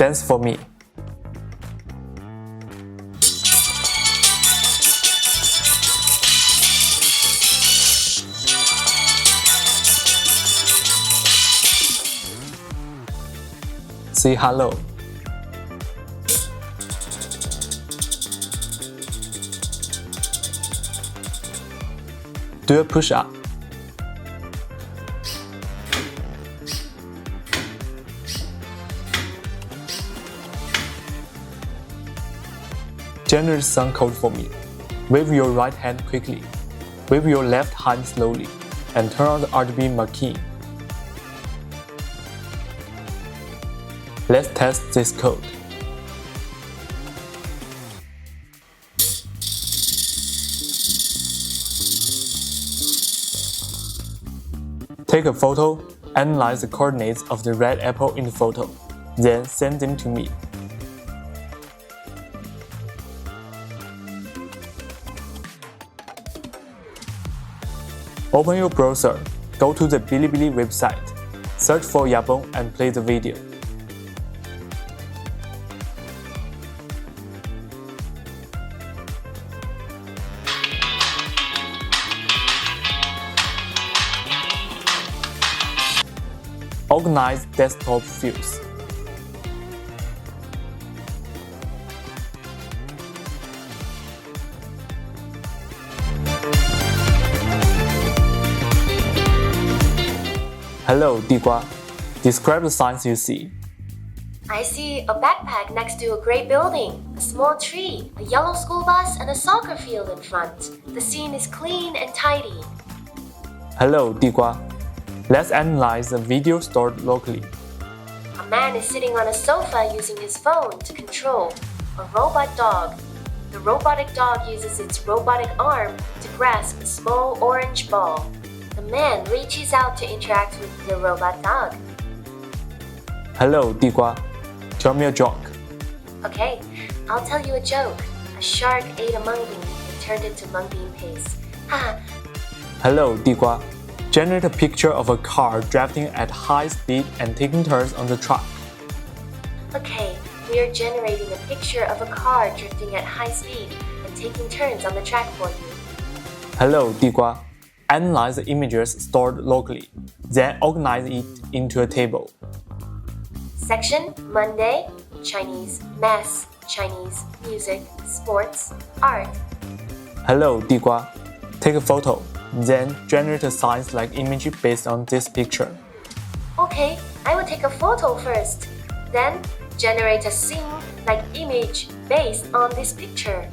Dance for me. Say hello. Do a push-up. Generate some code for me. Wave your right hand quickly. Wave your left hand slowly. And turn on the RGB marquee. Let's test this code. Take a photo, analyze the coordinates of the red apple in the photo, then send them to me. Open your browser, go to the Bilibili website, search for Yahboom and play the video. Organize desktop views. Hello, 地瓜. Describe the signs you see. I see a backpack next to a gray building, a small tree, a yellow school bus, and a soccer field in front. The scene is clean and tidy. Hello, 地瓜. Let's analyze the video stored locally. A man is sitting on a sofa using his phone to control a robot dog. The robotic dog uses its robotic arm to grasp a small orange ball. The man reaches out to interact with the robot dog. Hello, 地瓜. Tell me a joke. Okay, I'll tell you a joke. A shark ate a mung bean and turned it to mung bean paste. Ha! Hello, 地瓜. Generate a picture of a car drafting at high speed and taking turns on the track. Okay, we are generating a picture of a car drifting at high speed and taking turns on the track for you. Hello, 地瓜. Analyze the images stored locally, then organize it into a table. Section Monday, Chinese, Math, Chinese, Music, Sports, Art. Hello, 地瓜. Take a photo, then generate a science-like image based on this picture. Okay, I will take a photo first, then generate a scene-like image based on this picture.